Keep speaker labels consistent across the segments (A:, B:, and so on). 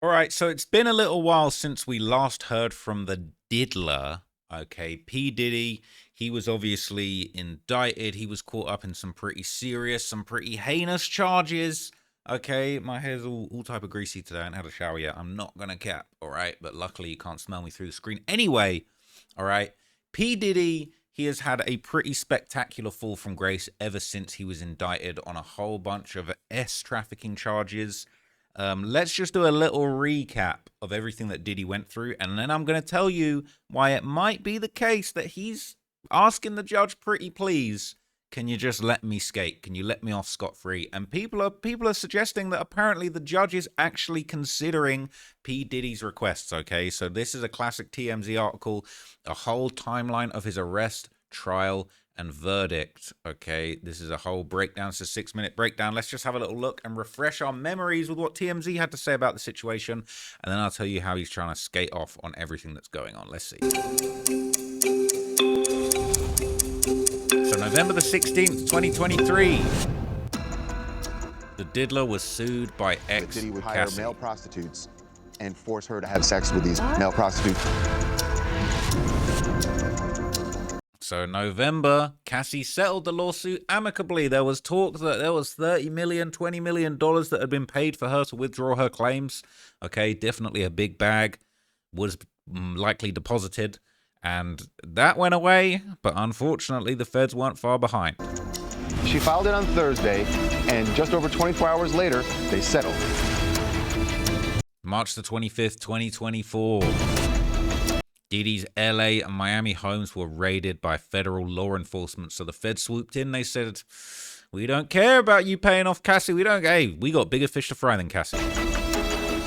A: All right, so it's been a little while since we last heard from the diddler. Okay, P. Diddy, he was obviously indicted. He was caught up in some pretty serious, some pretty heinous charges. Okay, my hair's all type of greasy today. I haven't had a shower yet. I'm not going to cap, all right? But luckily you can't smell me through the screen. Anyway, all right, P. Diddy, he has had a pretty spectacular fall from grace ever since he was indicted on a whole bunch of trafficking charges. Let's just do a little recap of everything that Diddy went through, and then I'm going to tell you why it might be the case that he's asking the judge, pretty please, can you just let me skate? Can you let me off scot-free? And people are suggesting that apparently the judge is actually considering P. Diddy's requests, okay? So this is a classic TMZ article, a whole timeline of his arrest, trial, and verdict. Okay, this is a whole breakdown. It's a 6-minute breakdown. Let's just have a little look and refresh our memories with what TMZ had to say about the situation, and then I'll tell you how he's trying to skate off on everything that's going on. Let's see. So November the 16th, 2023, the diddler was sued by ex
B: Diddy would hire
A: Cassie.
B: male prostitutes and force her to have sex with these male prostitutes.
A: So November, Cassie settled the lawsuit amicably. There was talk that there was $30 million, $20 million that had been paid for her to withdraw her claims. Okay, definitely a big bag was likely deposited, and that went away, but unfortunately the feds weren't far behind.
B: She filed it on Thursday, and just over 24 hours later, they settled.
A: March the 25th, 2024. Diddy's LA and Miami homes were raided by federal law enforcement. So the feds swooped in. They said, we don't care about you paying off Cassie. We got bigger fish to fry than Cassie.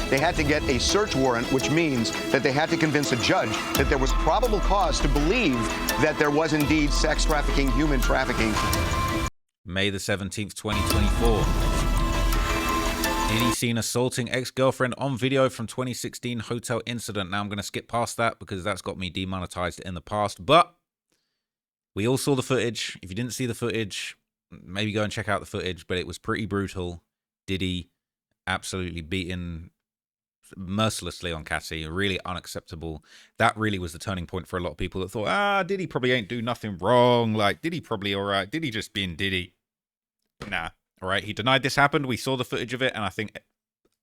B: They had to get a search warrant, which means that they had to convince a judge that there was probable cause to believe that there was indeed sex trafficking, human trafficking.
A: May the 17th, 2024. Diddy seen assaulting ex-girlfriend on video from 2016 hotel incident. Now I'm going to skip past that because that's got me demonetized in the past. But we all saw the footage. If you didn't see the footage, maybe go and check out the footage. But it was pretty brutal. Diddy absolutely beaten mercilessly on Cassie. Really unacceptable. That really was the turning point for a lot of people that thought, Diddy probably ain't do nothing wrong. Like, Diddy probably all right. Diddy just being Diddy. Nah. All right, he denied this happened. We saw the footage of it, and I think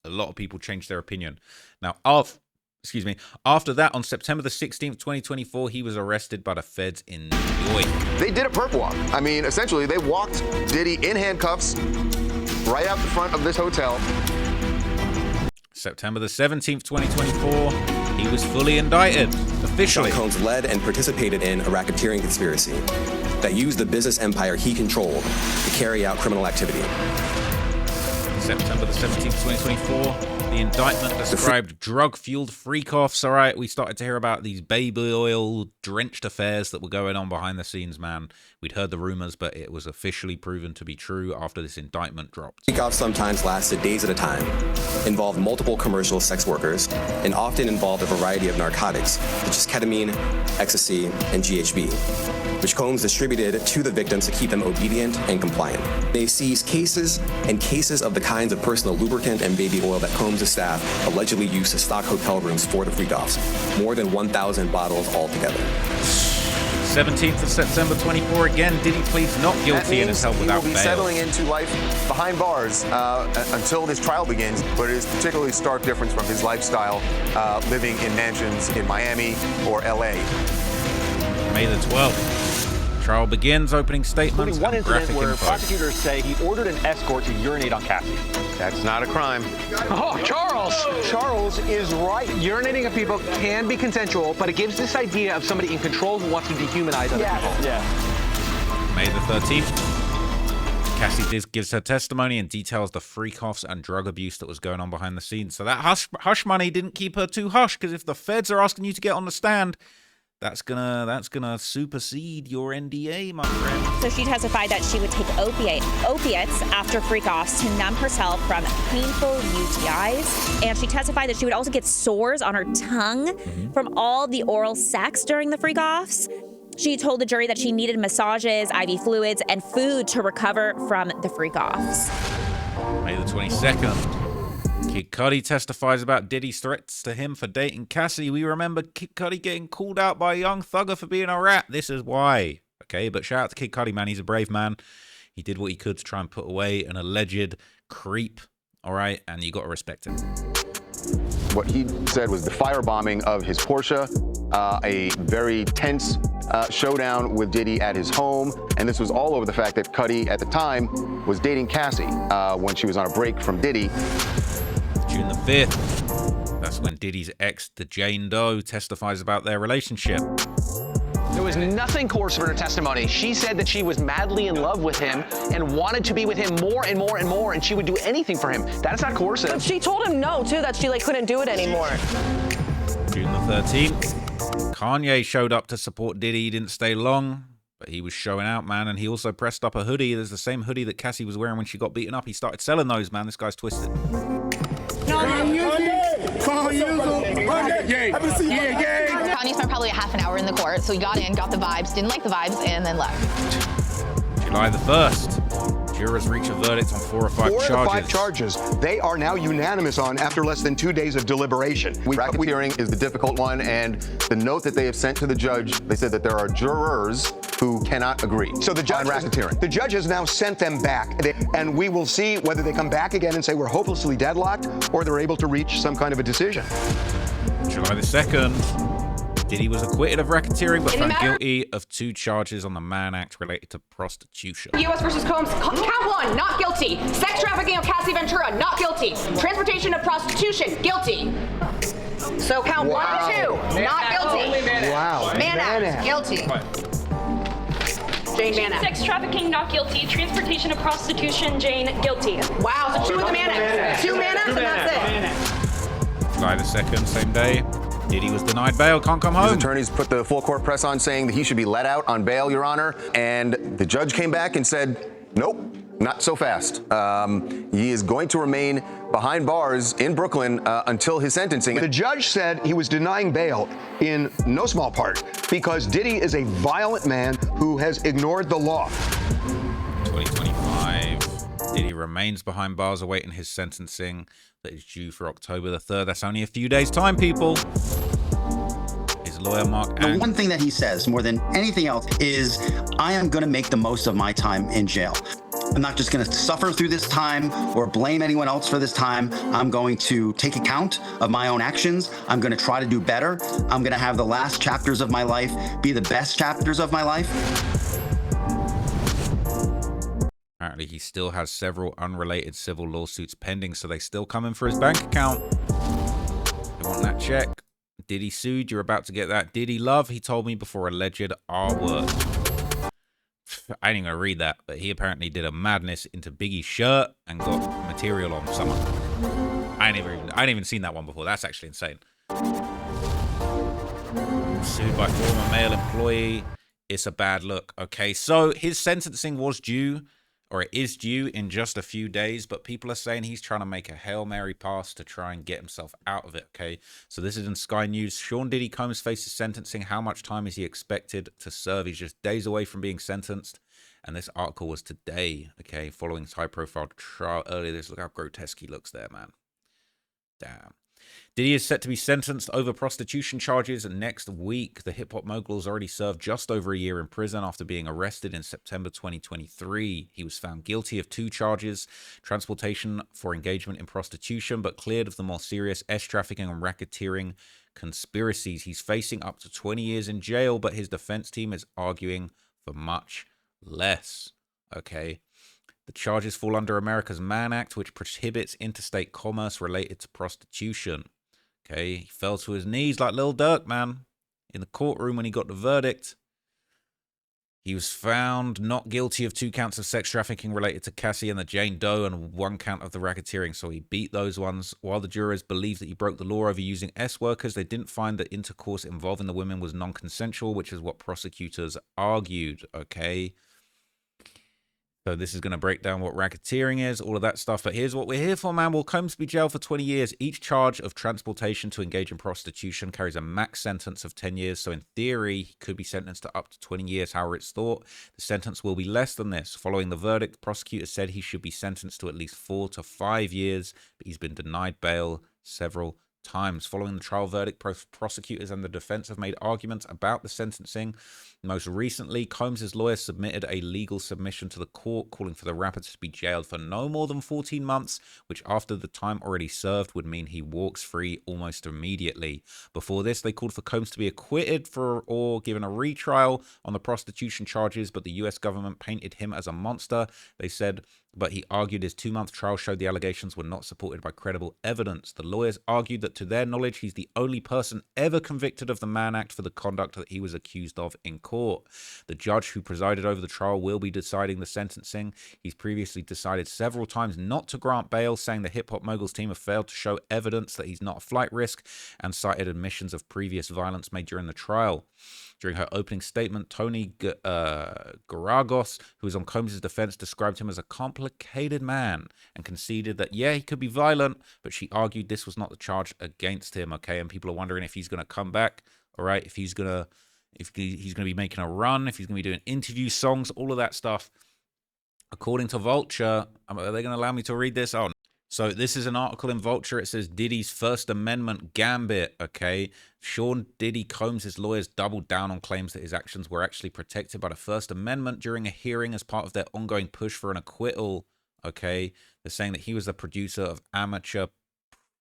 A: a lot of people changed their opinion. Now, after that, on September the 16th, 2024, he was arrested by the feds in New York.
B: They did a perp walk. I mean, essentially, they walked Diddy in handcuffs right out the front of this hotel.
A: September the 17th, 2024, he was fully indicted, officially.
C: Sean Combs led and participated in a racketeering conspiracy that used the business empire he controlled to carry out criminal activity.
A: September the 17th, 2024, the indictment described drug-fueled freak-offs. All right, we started to hear about these baby oil-drenched affairs that were going on behind the scenes, man. We'd heard the rumors, but it was officially proven to be true after this indictment dropped.
C: Freak-offs sometimes lasted days at a time, involved multiple commercial sex workers, and often involved a variety of narcotics, such as ketamine, ecstasy, and GHB, which Combs distributed to the victims to keep them obedient and compliant. They seized cases and cases of the kinds of personal lubricant and baby oil that Combs' staff allegedly used to stock hotel rooms for the freak-offs, more than 1,000 bottles altogether.
A: 17th of September 24, again, Diddy pleads not guilty and is held without bail.
B: He will be settling into life behind bars until this trial begins, but it is particularly stark difference from his lifestyle living in mansions in Miami or LA.
A: May the 12th. Trial begins, opening statements,
D: including one
A: and graphic
D: incident where
A: info.
D: prosecutors say he ordered an escort to urinate on Cassie.
B: That's not a crime.
D: Oh, Charles!
E: Charles is right. Urinating on people can be consensual, but it gives this idea of somebody in control who wants to dehumanize other people.
D: Yeah.
A: May the 13th. Cassie gives her testimony and details the freak-offs and drug abuse that was going on behind the scenes. So that hush money didn't keep her too hush, because if the feds are asking you to get on the stand, that's gonna supersede your NDA, my friend.
F: So she testified that she would take opiates after freak-offs to numb herself from painful UTIs. And she testified that she would also get sores on her tongue from all the oral sex during the freak-offs. She told the jury that she needed massages, IV fluids, and food to recover from the freak-offs.
A: May the 22nd. Kid Cudi testifies about Diddy's threats to him for dating Cassie. We remember Kid Cudi getting called out by a young thugger for being a rat. This is why. Okay, but shout out to Kid Cudi, man. He's a brave man. He did what he could to try and put away an alleged creep. All right, and you got to respect him.
B: What he said was the firebombing of his Porsche, a very tense showdown with Diddy at his home, and this was all over the fact that Cudi, at the time, was dating Cassie when she was on a break from Diddy.
A: June the 5th, that's when Diddy's ex, the Jane Doe, testifies about their relationship.
E: There was nothing coercive in her testimony. She said that she was madly in love with him and wanted to be with him more and more and more, and she would do anything for him. That is not coercive.
G: But she told him no, too, that she couldn't do it anymore.
A: June the 13th, Kanye showed up to support Diddy. He didn't stay long, but he was showing out, man, and he also pressed up a hoodie. There's the same hoodie that Cassie was wearing when she got beaten up. He started selling those, man. This guy's twisted.
H: Kanye spent probably a half an hour in the court, so he got in, got the vibes, didn't like the vibes, and then left.
A: July the 1st, jurors reach a verdict on 4 or 5 charges.
B: 4 to 5 charges they are now unanimous on after less than 2 days of deliberation. Racketeering is the difficult one, and the note that they have sent to the judge, they said that there are jurors who cannot agree. So the judge, the judge has now sent them back, and we will see whether they come back again and say we're hopelessly deadlocked, or they're able to reach some kind of a decision.
A: July the 2nd, Diddy was acquitted of racketeering, but found guilty of 2 charges on the Mann Act related to prostitution.
I: U.S. versus Combs, count 1, not guilty. Sex trafficking of Cassie Ventura, not guilty. Transportation of prostitution, guilty. So count 1 and 2, not guilty.
B: Wow.
I: Mann Act, guilty. Jane Mann Act.
J: Sex trafficking, not guilty. Transportation of prostitution, Jane, guilty.
I: Wow, so 2 with the Mann Act. 2 Mann Acts and that's it.
A: July the 2nd, same day, Diddy was denied bail, can't come home.
B: His attorneys put the full court press on saying that he should be let out on bail, Your Honor, and the judge came back and said, nope, not so fast. He is going to remain behind bars in Brooklyn until his sentencing. The judge said he was denying bail in no small part because Diddy is a violent man who has ignored the law.
A: 2025, Diddy remains behind bars awaiting his sentencing that is due for October the 3rd. That's only a few days' time, people. His lawyer, Mark
K: The one thing that he says more than anything else is, I am going to make the most of my time in jail. I'm not just going to suffer through this time or blame anyone else for this time. I'm going to take account of my own actions. I'm going to try to do better. I'm going to have the last chapters of my life be the best chapters of my life.
A: Apparently, he still has several unrelated civil lawsuits pending, so they still come in for his bank account. They want that check. Diddy sued. You're about to get that. Diddy love, he told me, before alleged R word. I ain't even gonna read that, but he apparently did a madness into Biggie's shirt and got material on someone. I ain't even seen that one before. That's actually insane. Sued by former male employee. It's a bad look. Okay, so his sentencing was due, or it is due in just a few days, but people are saying he's trying to make a Hail Mary pass to try and get himself out of it, okay? So this is in Sky News. Sean Diddy Combs faces sentencing. How much time is he expected to serve? He's just days away from being sentenced. And this article was today, okay, following his high-profile trial earlier this. Look how grotesque he looks there, man. Damn. Diddy is set to be sentenced over prostitution charges next week. The hip-hop mogul has already served just over a year in prison after being arrested in September 2023. He was found guilty of 2 charges, transportation for engagement in prostitution, but cleared of the more serious trafficking and racketeering conspiracies. He's facing up to 20 years in jail, but his defense team is arguing for much less. Okay. The charges fall under America's Mann Act, which prohibits interstate commerce related to prostitution. Okay, he fell to his knees like Lil Durk, man, in the courtroom when he got the verdict. He was found not guilty of 2 counts of sex trafficking related to Cassie and the Jane Doe and 1 count of the racketeering, so he beat those ones. While the jurors believed that he broke the law over using workers, they didn't find that intercourse involving the women was non-consensual, which is what prosecutors argued, okay? So this is going to break down what racketeering is, all of that stuff. But here's what we're here for, man. Will Combs be jailed for 20 years? Each charge of transportation to engage in prostitution carries a max sentence of 10 years. So in theory, he could be sentenced to up to 20 years. However, it's thought the sentence will be less than this. Following the verdict, prosecutors said he should be sentenced to at least 4 to 5 years, but he's been denied bail several times. Following the trial verdict, prosecutors and the defense have made arguments about the sentencing. Most recently, Combs' lawyer submitted a legal submission to the court calling for the rapper to be jailed for no more than 14 months, which after the time already served would mean he walks free almost immediately. Before this, they called for Combs to be acquitted or given a retrial on the prostitution charges, but the US government painted him as a monster. They said, but he argued his 2-month trial showed the allegations were not supported by credible evidence. The lawyers argued that to their knowledge, he's the only person ever convicted of the Mann Act for the conduct that he was accused of in court. The judge who presided over the trial will be deciding the sentencing. He's previously decided several times not to grant bail, saying the hip-hop moguls team have failed to show evidence that he's not a flight risk, and cited admissions of previous violence made during the trial. During her opening statement, Tony Garagos, who was on Combs' defense, described him as a complicated man and conceded that, yeah, he could be violent, but she argued this was not the charge against him, okay? And people are wondering if he's going to come back, all right? If he's going to be making a run, if he's going to be doing interview songs, all of that stuff. According to Vulture, are they going to allow me to read this? Oh, no. So this is an article in Vulture. It says Diddy's First Amendment gambit, okay? Sean Diddy Combs' lawyers doubled down on claims that his actions were actually protected by the First Amendment during a hearing as part of their ongoing push for an acquittal, okay? They're saying that he was the producer of amateur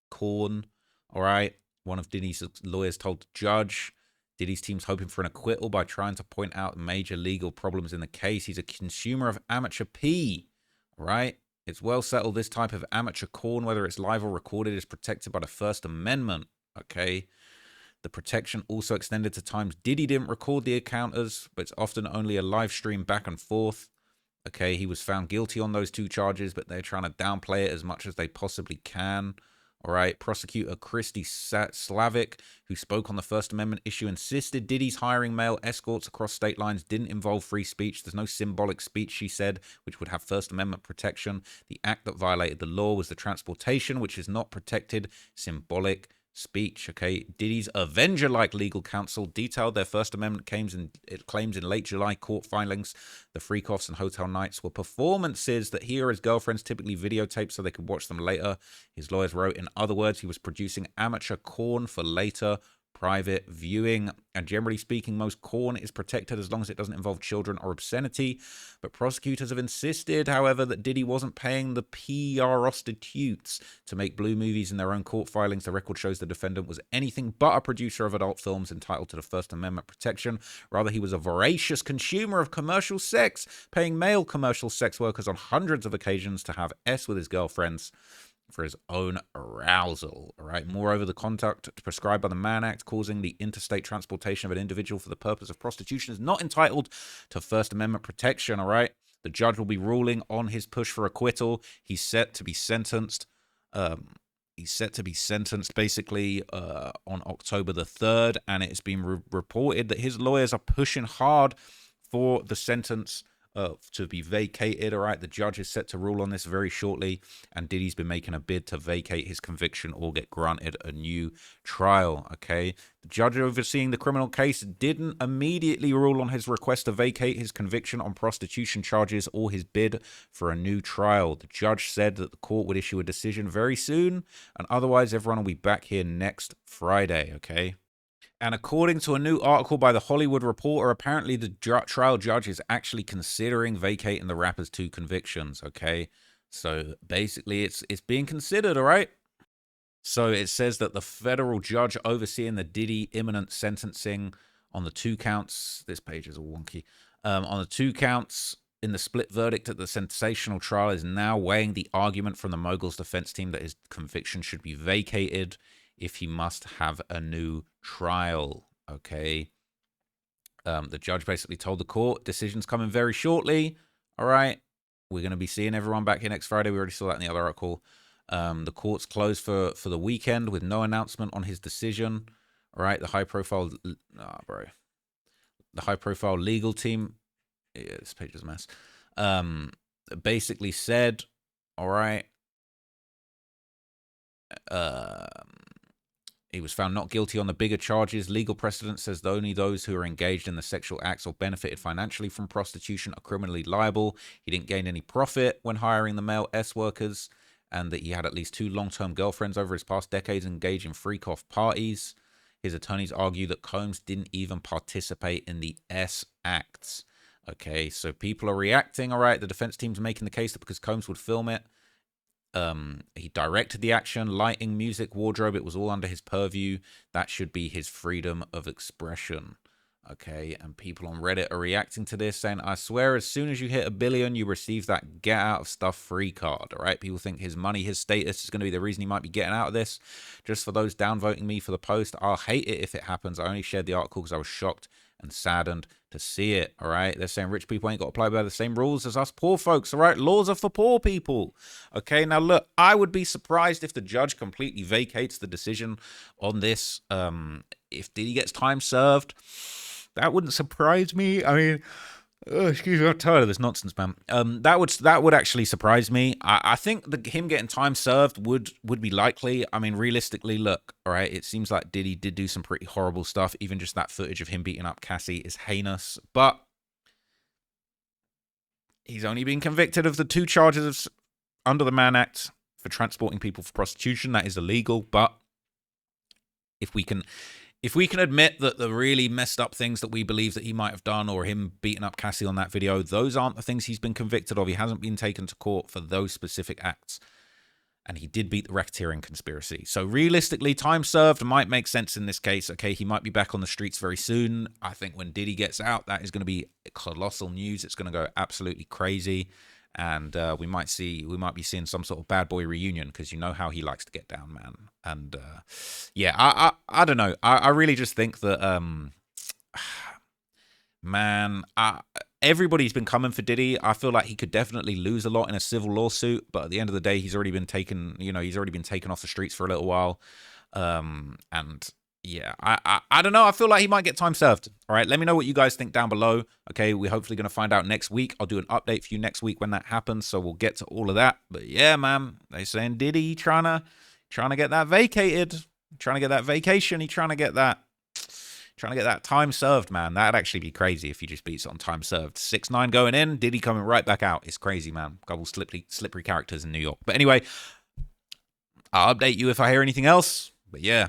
A: porn, all right? One of Diddy's lawyers told the judge Diddy's team's hoping for an acquittal by trying to point out major legal problems in the case. He's a consumer of amateur P, all right? It's well settled this type of amateur porn, whether it's live or recorded, is protected by the First Amendment, okay? The protection also extended to times Diddy didn't record the encounters, but it's often only a live stream back and forth, okay? He was found guilty on those 2 charges, but they're trying to downplay it as much as they possibly can. All right, prosecutor Christy Slavic, who spoke on the First Amendment issue, insisted Diddy's hiring male escorts across state lines didn't involve free speech. There's no symbolic speech, she said, which would have First Amendment protection. The act that violated the law was the transportation, which is not protected symbolic speech, okay? Diddy's Avenger-like legal counsel detailed their First Amendment claims in late July court filings. The freak-offs and hotel nights were performances that he or his girlfriends typically videotaped so they could watch them later. His lawyers wrote, in other words, he was producing amateur porn for later private viewing, and generally speaking, most porn is protected as long as it doesn't involve children or obscenity. But prosecutors have insisted, however, that Diddy wasn't paying the PR prostitutes to make blue movies in their own court filings. The record shows the defendant was anything but a producer of adult films entitled to the First Amendment protection. Rather, he was a voracious consumer of commercial sex, paying male commercial sex workers on hundreds of occasions to have sex with his girlfriends for his own arousal, all right? Moreover, the conduct prescribed by the Mann Act causing the interstate transportation of an individual for the purpose of prostitution is not entitled to First Amendment protection, all right? The judge will be ruling on his push for acquittal. He's set to be sentenced. Basically on October the 3rd, and it's been reported that his lawyers are pushing hard for the sentence to be vacated, all right? The judge is set to rule on this very shortly, and Diddy's been making a bid to vacate his conviction or get granted a new trial, okay? The judge overseeing the criminal case didn't immediately rule on his request to vacate his conviction on prostitution charges or his bid for a new trial. The judge said that the court would issue a decision very soon, and otherwise everyone will be back here next Friday, okay? And according to a new article by The Hollywood Reporter, apparently the trial judge is actually considering vacating the rapper's 2 convictions, okay? So basically it's being considered, all right? So it says that the federal judge overseeing the Diddy imminent sentencing on the 2 counts, this page is all wonky, on the 2 counts in the split verdict at the sensational trial is now weighing the argument from the mogul's defense team that his conviction should be vacated if he must have a new trial, okay? The judge basically told the court, decision's coming very shortly, all right? We're going to be seeing everyone back here next Friday. We already saw that in the other article. The court's closed for the weekend with no announcement on his decision, all right? The high-profile legal team, yeah, this page is a mess. basically said, all right, he was found not guilty on the bigger charges. Legal precedent says that only those who are engaged in the sexual acts or benefited financially from prostitution are criminally liable. He didn't gain any profit when hiring the male S workers, and that he had at least 2 long-term girlfriends over his past decades engaged in freak-off parties. His attorneys argue that Combs didn't even participate in the S acts. Okay, so people are reacting. All right, the defense team's making the case that because Combs would film it, he directed the action, lighting, music, wardrobe, it was all under his purview. That should be his freedom of expression. Okay, and people on Reddit are reacting to this, saying, I swear as soon as you hit 1 billion, you receive that get out of stuff free card. All right, people think his money, his status is going to be the reason he might be getting out of this. Just for those downvoting me for the post, I'll hate it if it happens. I only shared the article because I was shocked and saddened to see it. All right, they're saying rich people ain't got to play by the same rules as us poor folks. All right, laws are for poor people. Okay, now look, I would be surprised if the judge completely vacates the decision on this. If Diddy gets time served, that wouldn't surprise me. I mean, excuse me, I'm tired of this nonsense, man. That would actually surprise me. I think that him getting time served would be likely. I mean, realistically, look, all right, it seems like Diddy did do some pretty horrible stuff. Even just that footage of him beating up Cassie is heinous. But he's only been convicted of the 2 charges of under the Mann Act for transporting people for prostitution. That is illegal. But if we can admit that the really messed up things that we believe that he might have done, or him beating up Cassie on that video, those aren't the things he's been convicted of. He hasn't been taken to court for those specific acts. And he did beat the racketeering conspiracy. So realistically, time served might make sense in this case. Okay, he might be back on the streets very soon. I think when Diddy gets out, that is going to be colossal news. It's going to go absolutely crazy. And we might be seeing some sort of bad boy reunion, because you know how he likes to get down, man. And yeah, I don't know. I really just think that man, everybody's been coming for Diddy. I feel like he could definitely lose a lot in a civil lawsuit, but at the end of the day, he's already been taken. He's already been taken off the streets for a little while. And yeah, I don't know. I feel like he might get time served. All right, let me know what you guys think down below. Okay, we're hopefully going to find out next week. I'll do an update for you next week when that happens, so we'll get to all of that. But yeah, man, they saying Diddy trying to get that vacated, trying to get that vacation. He's trying to get that time served, man. That'd actually be crazy if he just beats it on time served. 6ix9ine going in, Diddy coming right back out. It's crazy, man. Couple slippery characters in New York. But anyway, I'll update you if I hear anything else. But yeah.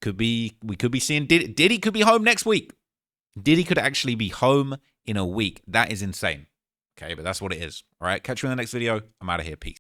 A: We could be seeing Diddy. Diddy could be home next week. Diddy could actually be home in a week. That is insane. Okay, but that's what it is. All right, catch you in the next video. I'm out of here. Peace.